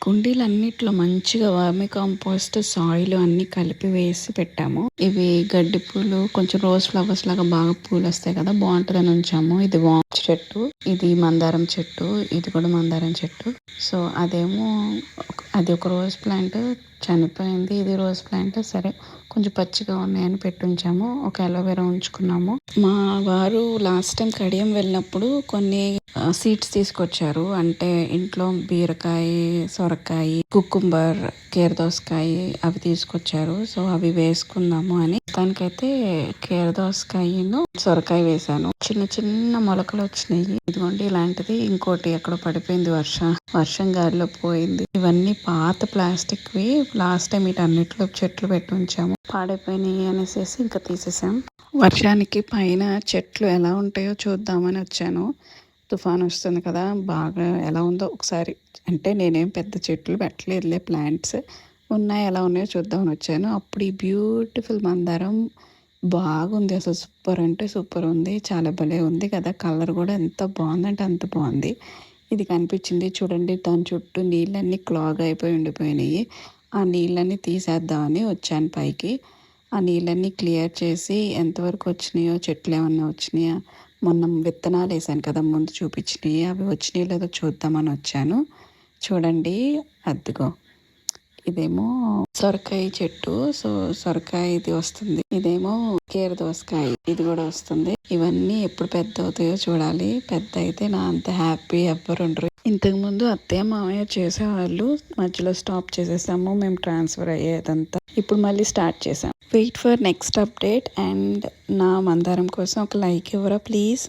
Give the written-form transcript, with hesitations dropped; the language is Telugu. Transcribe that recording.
కుండీలన్నిట్లో మంచిగా వర్మి కాంపోస్ట్ సాయిల్ అన్ని కలిపి వేసి పెట్టాము. ఇవి గడ్డి పూలు కొంచెం రోజ్ ఫ్లవర్స్ లాగా బాగా పూలు వస్తాయి కదా, బాగుంటుందని ఉంచాము. ఇది వామ్ చెట్టు, ఇది మందారం చెట్టు, ఇది కూడా మందారం చెట్టు. సో అదేమో అది ఒక రోజ్ ప్లాంట్ చనిపోయింది, ఇది రోజ్ ప్లాంట్ సరే కొంచెం పచ్చిగా ఉన్నాయని పెట్టి ఉంచాము. ఒక అలోవెరా ఉంచుకున్నాము. మా వారు లాస్ట్ టైం కడియం వెళ్ళినప్పుడు కొన్ని సీడ్స్ తీసుకొచ్చారు. అంటే ఇంట్లో బీరకాయ, సొరకాయ, కుకుంబర్, కీరదోసకాయ అవి తీసుకొచ్చారు. సో అవి వేసుకుందాము అని దానికైతే కీరదోసకాయను సొరకాయ వేసాను. చిన్న చిన్న మొలకలు వచ్చినాయి. ఇదిగోండి ఇలాంటిది ఇంకోటి ఎక్కడ పడిపోయింది, వర్షం గాలిలో పోయింది. ఇవన్నీ పాత ప్లాస్టిక్వి. లాస్ట్ టైం వీటన్నిటిలో చెట్లు పెట్టి ఉంచాము, పాడైపోయినాయి అనేసి ఇంకా తీసేసాం. వర్షానికి పైన చెట్లు ఎలా ఉంటాయో చూద్దామని వచ్చాను. తుఫాన్ వస్తుంది కదా, బాగా ఎలా ఉందో ఒకసారి. అంటే నేనేం పెద్ద చెట్లు పెట్టలేదులే, ప్లాంట్స్ ఉన్నాయి, ఎలా ఉన్నాయో చూద్దామని వచ్చాను. అప్పుడు ఈ బ్యూటిఫుల్ మందారం బాగుంది, అసలు సూపర్ అంటే సూపర్ ఉంది. చాలా భలే ఉంది కదా, కలర్ కూడా ఎంత బాగుందంటే అంత బాగుంది. ఇది కనిపించింది చూడండి, దాని చుట్టూ నీళ్ళన్నీ క్లాగ్ అయిపోయి ఉండిపోయినాయి. ఆ నీళ్ళన్నీ తీసేద్దామని వచ్చాను పైకి. ఆ నీళ్ళన్నీ క్లియర్ చేసి ఎంతవరకు వచ్చినాయో, చెట్లు ఏమన్నా వచ్చినాయా, మొన్న విత్తనాలు వేసాను కదా ముందు చూపించినాయి, అవి వచ్చినాయో లేదో చూద్దామని వచ్చాను. చూడండి అద్దుగో, ఇదేమో సొరకాయ చెట్టు. సో సొరకాయ ఇది వస్తుంది, ఇదేమో కీరదోసకాయ ఇది కూడా వస్తుంది. ఇవన్నీ ఎప్పుడు పెద్ద అవుతాయో చూడాలి. పెద్ద అయితే నా అంత హ్యాపీ ఎవ్వరు ఉండరు. ఇంతకు ముందు అత్తయ్య మామయ్య చేసేవాళ్ళు, మధ్యలో స్టాప్ చేసేసాము మేము ట్రాన్స్ఫర్ అయ్యేదంతా. ఇప్పుడు మళ్ళీ స్టార్ట్ చేసాం. Wait for next update. And నా మందారం కోసం ఒక లైక్ ఇవ్వరా ప్లీజ్.